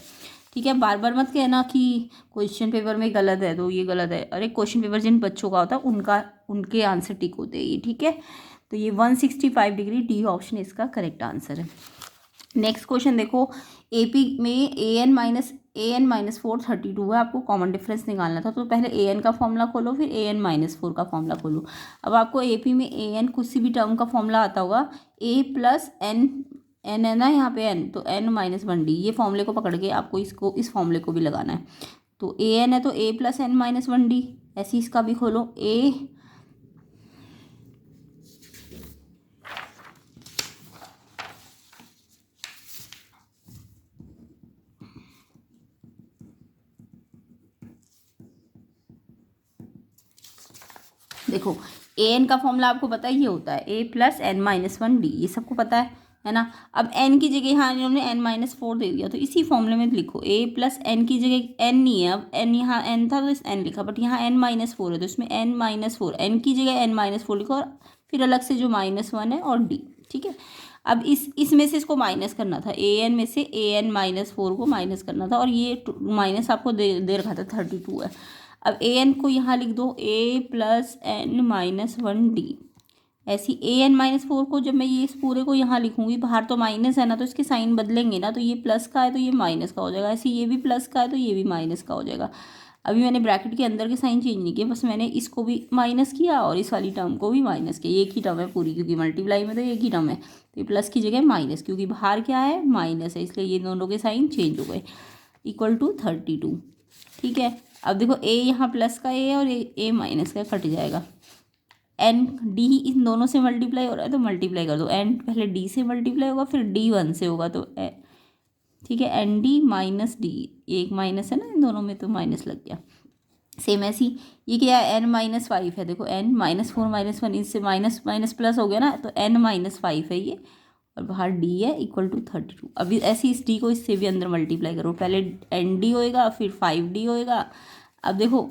ठीक है। बार बार मत कहना कि क्वेश्चन पेपर में गलत है तो ये गलत है। अरे क्वेश्चन पेपर जिन बच्चों का होता है उनके आंसर टिक होते हैं ये, ठीक है। तो ये 165 डिग्री डी ऑप्शन इसका करेक्ट आंसर है। नेक्स्ट क्वेश्चन देखो, ए पी में ए एन माइनस 4 32 है, आपको कॉमन डिफरेंस निकालना था। तो पहले ए एन का फॉर्मूला खोलो, फिर ए एन माइनस 4 का फॉर्मूला खोलो। अब आपको ए पी में ए एन किसी भी टर्म का फॉर्मूला आता होगा, ए प्लस एन, एन है ना यहाँ पे एन, तो एन माइनस 1 डी, ये फॉर्मूले को पकड़ के आपको इसको इस फॉर्मूले को भी लगाना है। तो ए एन है तो ए प्लस एन माइनस 1 डी, ऐसे इसका भी खोलो। ए देखो ए एन का फॉर्मूला आपको पता है, ये होता है ए प्लस एन माइनस 1 डी, ये सबको पता है है ना। अब n की जगह यहाँ इन्होंने n-4 दे दिया, तो इसी फॉर्मूले में लिखो a प्लस n की जगह n नहीं है, अब n यहाँ n था तो इस n लिखा, बट यहाँ n-4 है तो इसमें n-4, n की जगह n-4 लिखो और फिर अलग से जो -1 है और d, ठीक है। अब इसमें से इसको माइनस करना था, an में से an-4 को माइनस करना था, और ये माइनस आपको दे रखा था 32 है। अब an को यहाँ लिख दो a प्लस n-1d, ऐसी an-4 को जब मैं ये इस पूरे को यहाँ लिखूंगी, बाहर तो माइनस है ना तो इसके साइन बदलेंगे ना, तो ये प्लस का है तो ये माइनस का हो जाएगा, ऐसे ये भी प्लस का है तो ये भी माइनस का हो जाएगा। अभी मैंने ब्रैकेट के अंदर के साइन चेंज नहीं किए, बस मैंने इसको भी माइनस किया और इस वाली टर्म को भी माइनस किया, एक ही टर्म है पूरी, क्योंकि मल्टीप्लाई में तो एक ही टर्म है, तो ये प्लस की जगह माइनस, क्योंकि बाहर क्या है माइनस है, इसलिए ये दोनों के साइन चेंज हो गए, इक्वल टू 32, ठीक है। अब देखो a यहाँ प्लस का a है और a माइनस का कट जाएगा, n d इन दोनों से मल्टीप्लाई हो रहा है तो मल्टीप्लाई कर दो, n पहले d से मल्टीप्लाई होगा फिर d 1 से होगा, तो ठीक है एन डी माइनस डी, एक माइनस है ना इन दोनों में तो माइनस लग गया। सेम ऐसी ये क्या है n-5 है, देखो n-4 -1 इससे माइनस माइनस प्लस हो गया ना, तो n-5 है ये, और बाहर d है इक्वल टू 32। अभी ऐसी इस d को इससे भी अंदर मल्टीप्लाई करो, पहले nd होएगा फिर 5d होएगा। अब देखो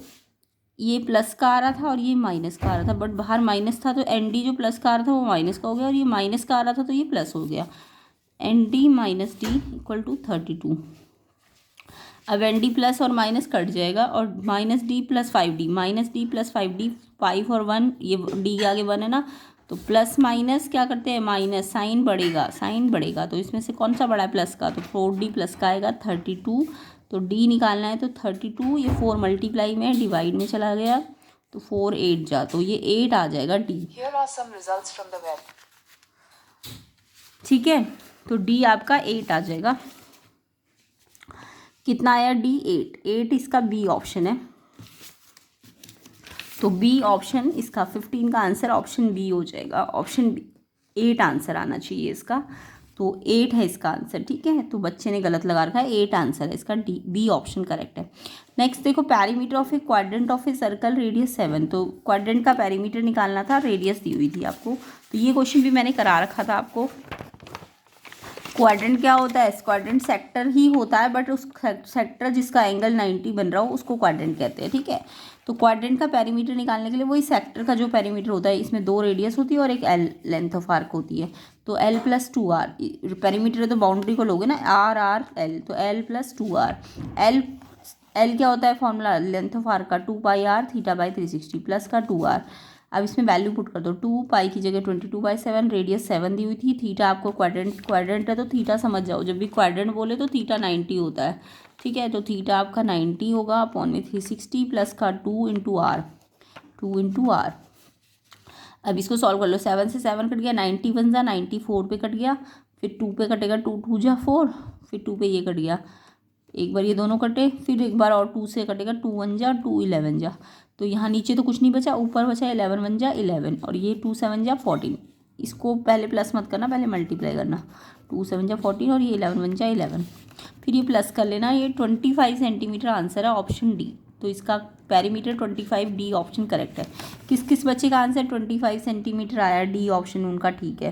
ये प्लस का आ रहा था और ये माइनस का आ रहा था, बट बाहर माइनस था तो nd जो प्लस का आ रहा था वो माइनस का हो गया, और ये माइनस का आ रहा था तो ये प्लस हो गया, nd minus d equal to 32। अब एन डी प्लस और माइनस कट जाएगा, और minus d plus 5d, minus d plus 5d, 5 और 1, ये डी के आगे 1 है ना, तो प्लस माइनस क्या करते हैं माइनस, साइन बढ़ेगा, साइन बढ़ेगा, तो इसमें से कौन सा बड़ा है प्लस का, तो 4d प्लस का आएगा 32, तो d निकालना है तो 32, ये 4 मल्टीप्लाई में डिवाइड में चला गया तो 4 8 जा, तो ये 8 आ जाएगा d, ठीक है। तो d आपका 8 आ जाएगा, कितना आया d 8 इसका बी ऑप्शन है, तो बी ऑप्शन इसका 15 का आंसर ऑप्शन बी हो जाएगा, ऑप्शन बी 8 आंसर आना चाहिए इसका, तो 8 है इसका आंसर, ठीक है। तो बच्चे ने गलत लगा रखा है, 8 आंसर है इसका, डी बी ऑप्शन करेक्ट है। नेक्स्ट देखो perimeter of A quadrant of a circle radius 7, तो क्वाड्रेंट का पैरीमीटर निकालना था, रेडियस दी हुई थी आपको, तो ये क्वेश्चन भी मैंने करा रखा था आपको। क्वाड्रेंट क्या होता है, क्वाड्रेंट सेक्टर ही होता है, बट उस सेक्टर जिसका एंगल 90 बन रहा हो उसको क्वाड्रेंट कहते हैं, ठीक है। तो क्वाड्रेंट का पेरीमीटर निकालने के लिए वही सेक्टर का जो पेरीमीटर होता है, इसमें 2 रेडियस होती है और एक एल लेंथ ऑफ आर्क होती है, तो एल प्लस 2r, पेरीमीटर है तो बाउंड्री को लोगे ना, आर आर एल, तो एल प्लस 2r, एल क्या होता है फॉर्मूला लेंथ ऑफ आर्क का 2πr θ/360 प्लस का 2r। अब इसमें वैल्यू पुट कर दो, 2 पाई की जगह 22/7, रेडियस 7 दी हुई थी, थीटा आपको क्वाड्रेंट है तो थीटा समझ जाओ, जब भी क्वाड्रेंट बोले तो थीटा 90 होता है, ठीक है। तो थीटा आपका 90 होगा अपॉन में 360 प्लस का 2 इंटू आर। अब इसको सॉल्व कर लो, 7 से 7 कट गया, 90 1 जा 94 पे कट गया, फिर 2 पे कटेगा, 2 2 जा 4, फिर 2 पे ये कट गया, एक बार ये दोनों कटे, फिर एक बार और 2 से कटेगा, 2 1 जा 2 11 जा, तो यहाँ नीचे तो कुछ नहीं बचा, ऊपर बचा 11 1 जा 11, और ये 2 7 जा 14, इसको पहले प्लस मत करना, पहले मल्टीप्लाई करना, 2 7 जा 14 और ये 11 1 जा 11, फिर ये प्लस कर लेना, ये 25 सेंटीमीटर आंसर है ऑप्शन डी, तो इसका पेरीमीटर 25 डी ऑप्शन करेक्ट है। किस किस बच्चे का आंसर 25 सेंटीमीटर आया, डी ऑप्शन उनका ठीक है,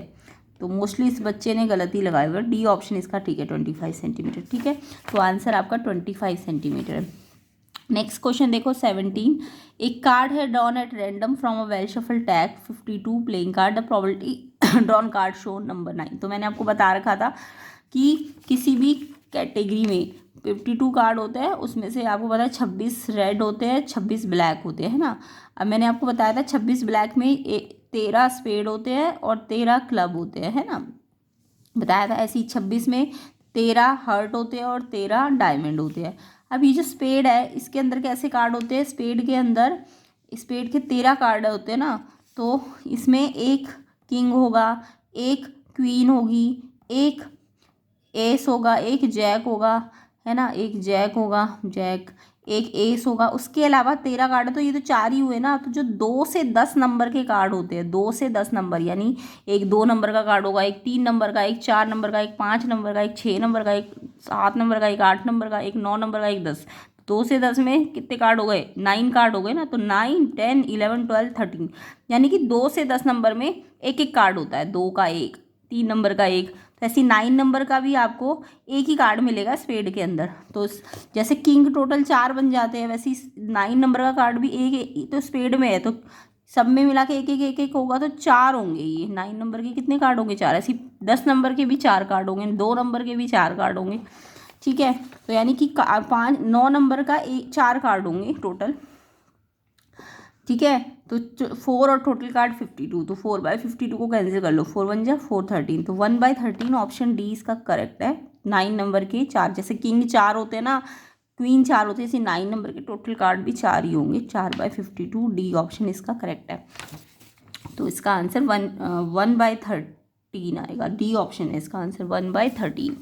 तो मोस्टली इस बच्चे ने गलती लगाई हुआ, डी ऑप्शन इसका ठीक है 25 सेंटीमीटर, ठीक है। तो आंसर आपका 25 सेंटीमीटर है। नेक्स्ट क्वेश्चन देखो 17, एक कार्ड है drawn at random from a well shuffle tag 52 playing card, the probability drawn card show number 9। तो मैंने आपको बता रखा था कि किसी भी कैटेगरी में 52 कार्ड होते हैं, उसमें से आपको पता है 26 रेड होते हैं, 26 ब्लैक होते हैं ना। अब मैंने आपको बताया था 26 ब्लैक में 13 स्पेड होते हैं और 13 क्लब होते हैं, है ना, बताया था। ऐसे ही 26 में 13 हर्ट होते हैं और 13 डायमंड होते हैं। अब ये जो स्पेड है इसके अंदर कैसे कार्ड होते हैं, स्पेड के अंदर स्पेड के 13 कार्ड होते हैं ना, तो इसमें एक किंग होगा, एक क्वीन होगी, एक एस होगा, एक जैक होगा, है ना, एक जैक होगा, जैक, एक एस होगा, उसके अलावा 13 कार्ड है, तो ये तो 4 ही हुए ना। तो जो 2 से 10 नंबर के कार्ड होते हैं, 2 से 10 नंबर, यानी एक 2 नंबर का कार्ड होगा, एक 3 नंबर का, एक 4 नंबर का, एक 5 नंबर का, एक 6 नंबर का, एक 7 नंबर का, एक 8 नंबर का, एक 9 नंबर का, एक 10। 2 से 10 में कितने कार्ड हो गए, 9 कार्ड हो गए ना, तो 9 10 11 12 13, यानी कि 2 से 10 नंबर में एक एक कार्ड होता है, 2 का एक, 3 नंबर का एक, वैसे 9 नंबर का भी आपको एक ही कार्ड मिलेगा स्पेड के अंदर। तो जैसे किंग टोटल 4 बन जाते हैं, वैसे 9 नंबर का कार्ड भी एक तो स्पेड में है, तो सब में मिला के एक एक होगा तो 4 होंगे। ये 9 नंबर के कितने कार्ड होंगे? 4। ऐसे 10 नंबर के भी 4 कार्ड होंगे, 2 नंबर के भी 4 कार्ड होंगे, ठीक है। तो यानी कि 9 नंबर का 4 कार्ड होंगे टोटल, ठीक है। तो 4 और टोटल कार्ड 52, तो 4/52 को कैंसिल कर लो, 4 1 जा 4 13, तो 1/13 ऑप्शन डी इसका करेक्ट है। 9 नंबर के 4, जैसे किंग 4 होते हैं ना, क्वीन 4 होते हैं, ऐसे 9 नंबर के टोटल कार्ड भी 4 ही होंगे। 4/52 डी ऑप्शन इसका करेक्ट है। तो इसका आंसर 1/13 आएगा। डी ऑप्शन है इसका आंसर 1/13।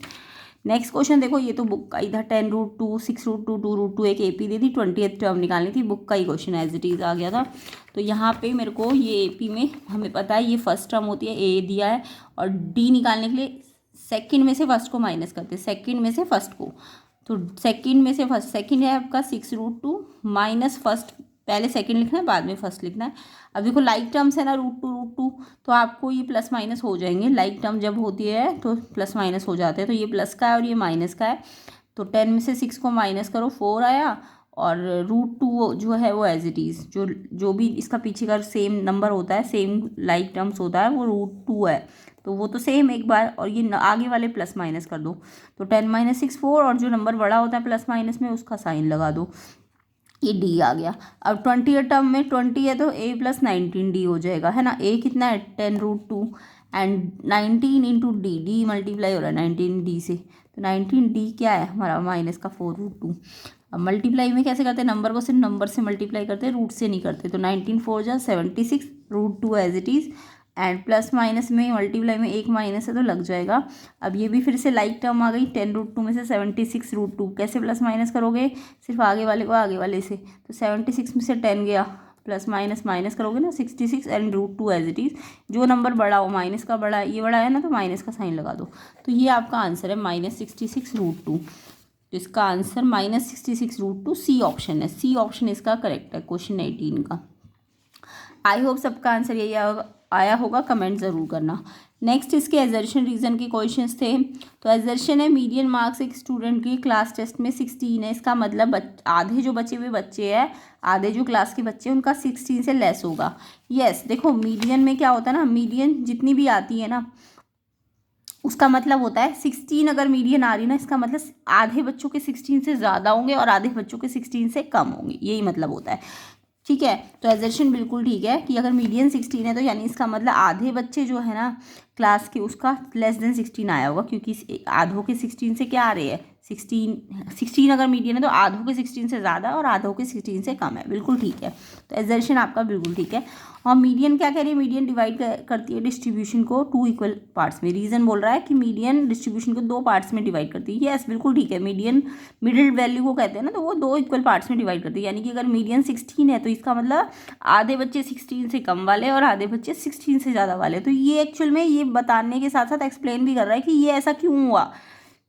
नेक्स्ट क्वेश्चन देखो, ये तो बुक का ही था। 10√2, 6√2, 2√2 एक एपी दी थी, 20th टर्म निकालनी थी, बुक का ही क्वेश्चन एज इट इज़ आ गया था। तो यहाँ पे मेरे को ये एपी में हमें पता है ये फर्स्ट टर्म होती है, ए दिया है, और डी निकालने के लिए सेकंड में से फर्स्ट को माइनस करते हैं, सेकंड में से फर्स्ट को। तो सेकंड में से फर्स्ट, सेकंड है आपका 6√2 माइनस फर्स्ट, पहले सेकंड लिखना है बाद में फर्स्ट लिखना है। अब देखो लाइक टर्म्स है ना, √2 तो आपको ये प्लस माइनस हो जाएंगे। लाइक टर्म जब होती है तो प्लस माइनस हो जाते हैं, तो ये प्लस का है और ये माइनस का है। तो 10 में से 6 को माइनस करो, 4 आया, और √2 जो है वो एज इट इज़, जो भी इसका पीछे का सेम नंबर होता है, सेम लाइक टर्म्स होता है, वो √2 है, तो वो तो सेम एक बार, और ये आगे वाले प्लस माइनस कर दो। तो 10 - 6 4, और जो नंबर बड़ा होता है प्लस माइनस में उसका साइन लगा दो, ये डी आ गया। अब 20 टर्म में 20 है तो a + 19 डी हो जाएगा, है ना। a कितना है? 10√2 and 19 into D, D multiply हो रहा है 19 डी से, तो 19 डी क्या है हमारा? माइनस का 4√2। अब मल्टीप्लाई में कैसे करते हैं? नंबर को सिर्फ नंबर से मल्टीप्लाई करते हैं, रूट से नहीं करते। तो 19 4 जा 76, √2 as it is, and plus minus में मल्टीप्लाई में एक माइनस है तो लग जाएगा। अब ये भी फिर से लाइक टर्म आ गई, 10√2 में से 76 √2, कैसे प्लस माइनस करोगे? सिर्फ आगे वाले को आगे वाले से, तो 76 में से 10 गया, प्लस माइनस माइनस करोगे ना, 66 एंड √2 एज इट इज़। जो नंबर बड़ा हो, माइनस का बड़ा, ये बड़ा है ना, तो माइनस का साइन लगा दो। तो ये आपका आंसर है -66 √2। तो इसका आंसर -66 √2 सी ऑप्शन है। सी ऑप्शन इसका करेक्ट है क्वेश्चन 18 का। आई होप सबका आंसर यही आया होगा, कमेंट ज़रूर करना। नेक्स्ट इसके एजर्शन रीज़न के क्वेश्चंस थे। तो एजर्शन है मीडियन मार्क्स एक स्टूडेंट की क्लास टेस्ट में 16 है, इसका मतलब आधे जो बचे हुए बच्चे हैं, आधे जो क्लास के बच्चे हैं उनका 16 से लेस होगा। यस, देखो मीडियन में क्या होता है ना, मीडियन जितनी भी आती है ना, उसका मतलब होता है 16 अगर मीडियन आ रही ना, इसका मतलब आधे बच्चों के 16 से ज़्यादा होंगे और आधे बच्चों के 16 से कम होंगे, यही मतलब होता है, ठीक है। तो एजर्शन बिल्कुल ठीक है कि अगर मीडियन 16 है तो यानी इसका मतलब आधे बच्चे जो है ना क्लास के, उसका लेस देन 16 आया होगा, क्योंकि आधों के 16 से क्या आ रहे हैं? 16 अगर मीडियन है तो आधों के 16 से ज़्यादा और आधों के 16 से कम है, बिल्कुल ठीक है। तो एजर्शन आपका बिल्कुल ठीक है। और मीडियन क्या कह रही है? मीडियन डिवाइड करती है डिस्ट्रीब्यूशन को 2 इक्वल पार्ट्स में। रीज़न बोल रहा है कि मीडियन डिस्ट्रीब्यूशन को 2 पार्ट्स में डिवाइड करती है। यस, बिल्कुल ठीक है। मीडियन मिडिल वैल्यू को कहते हैं ना, तो वो 2 इक्वल पार्ट्स में डिवाइड करती है। यानी कि अगर मीडियन 16 है तो इसका मतलब आधे बच्चे 16 से कम वाले और आधे बच्चे 16 से ज़्यादा वाले। तो ये एक्चुअल में ये बताने के साथ साथ एक्सप्लेन भी कर रहा है कि ये ऐसा क्यों हुआ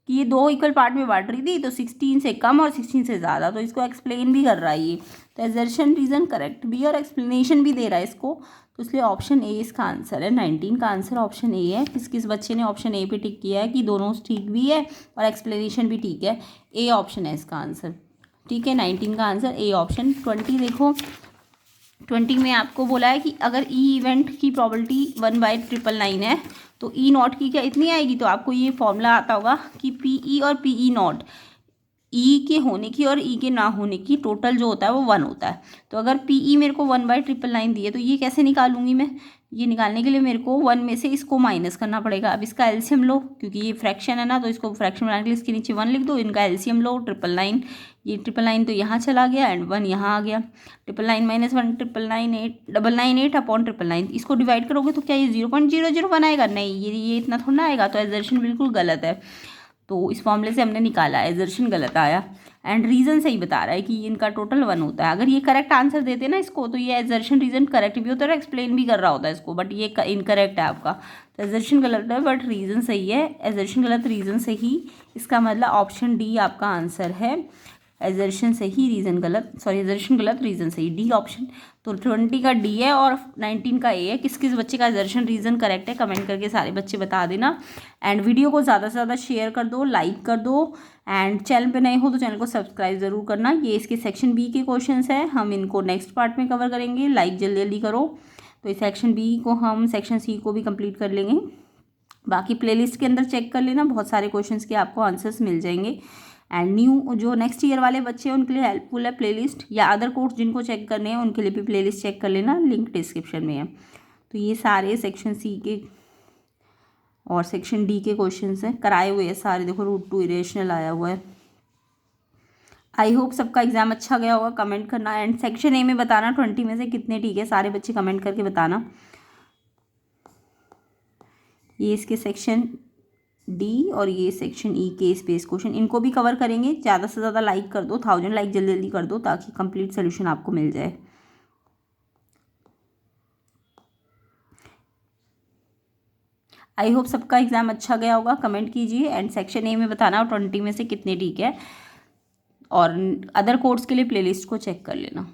कि ये 2 इक्वल पार्ट में बांट रही थी, तो 16 से कम और 16 से ज़्यादा, तो इसको एक्सप्लेन भी कर रहा है ये। तो एजर्शन रीज़न करेक्ट भी और एक्सप्लेनेशन भी दे रहा है इसको, तो इसलिए ऑप्शन ए इसका आंसर है। 19 का आंसर ऑप्शन ए है। किस किस बच्चे ने ऑप्शन ए पे टिक किया है कि दोनों ठीक भी है और एक्सप्लेनेशन भी ठीक है? ए ऑप्शन है इसका आंसर, ठीक है। 19 का आंसर ए ऑप्शन। 20 देखो, 20 में आपको बोला है कि अगर ई इवेंट की प्रॉबिलिटी 1/999 है तो ई नॉट की क्या इतनी आएगी? तो आपको ये फॉर्मूला आता होगा कि पी ई और पी ई नॉट, ई के होने की और ई के ना होने की टोटल जो होता है वो 1 होता है। तो अगर पी ई मेरे को 1/999 दी है तो ये कैसे निकालूंगी मैं? ये निकालने के लिए मेरे को 1 में से इसको माइनस करना पड़ेगा। अब इसका एलसीएम लो, क्योंकि ये फ्रैक्शन है ना, तो इसको फ्रैक्शन बनाने के लिए इसके नीचे 1 लिख दो। इनका एलसीएम लो 999, ये 999 तो यहाँ चला गया एंड 1 यहाँ आ गया। 999 - 1 998 अपॉन 999, इसको डिवाइड करोगे तो क्या ये 0.001 आएगा? नहीं, ये इतना थोड़ा ना आएगा। तो एजर्शन बिल्कुल गलत है। तो इस फॉर्मूले से हमने निकाला एजर्शन गलत आया एंड रीज़न सही बता रहा है कि इनका टोटल 1 होता है। अगर ये करेक्ट आंसर देते ना इसको, तो ये एजर्शन रीज़न करेक्ट भी होता है और एक्सप्लेन भी कर रहा होता है इसको, बट ये इनकरेक्ट है आपका। तो एजर्शन गलत है बट रीज़न सही है। एजर्शन गलत, रीज़न सही, इसका मतलब ऑप्शन डी आपका आंसर है। एजर्शन सही, रीज़न गलत, सॉरी एजर्शन गलत, रीज़न सही, डी ऑप्शन। तो 20 का डी है और 19 का ए है। किस किस बच्चे का एजर्शन रीज़न करेक्ट है कमेंट करके सारे बच्चे बता देना। एंड वीडियो को ज़्यादा से ज़्यादा शेयर कर दो, लाइक कर दो, एंड चैनल पे नए हो तो चैनल को सब्सक्राइब ज़रूर करना। ये इसके सेक्शन बी के क्वेश्चंस है, हम इनको नेक्स्ट पार्ट में कवर करेंगे। लाइक जल्दी जल्दी करो। तो इस सेक्शन बी को हम सेक्शन सी को भी कंप्लीट कर लेंगे। बाकी प्लेलिस्ट के अंदर चेक कर लेना, बहुत सारे क्वेश्चंस के आपको आंसर्स मिल जाएंगे। एंड न्यू जो नेक्स्ट ईयर वाले बच्चे हैं उनके लिए हेल्पफुल है प्लेलिस्ट, या अदर कोर्स जिनको चेक करने हैं उनके लिए भी प्लेलिस्ट चेक कर लेना, लिंक डिस्क्रिप्शन में है। तो ये सारे सेक्शन सी के और सेक्शन डी के क्वेश्चंस हैं, कराए हुए हैं सारे। देखो रूट टू इरेशनल आया हुआ है। आई होप सबका एग्जाम अच्छा गया होगा, कमेंट करना। एंड सेक्शन ए में बताना 20 में से कितने ठीक है, सारे बच्चे कमेंट करके बताना। ये इसके सेक्शन डी और ये सेक्शन ई के स्पेस क्वेश्चन, इनको भी कवर करेंगे। ज़्यादा से ज़्यादा लाइक कर दो, 1000 लाइक जल्दी जल्दी कर दो ताकि कंप्लीट सोल्यूशन आपको मिल जाए। आई होप सबका एग्जाम अच्छा गया होगा, कमेंट कीजिए। एंड सेक्शन ए में बताना 20 में से कितने ठीक है, और अदर कोर्स के लिए प्लेलिस्ट को चेक कर लेना।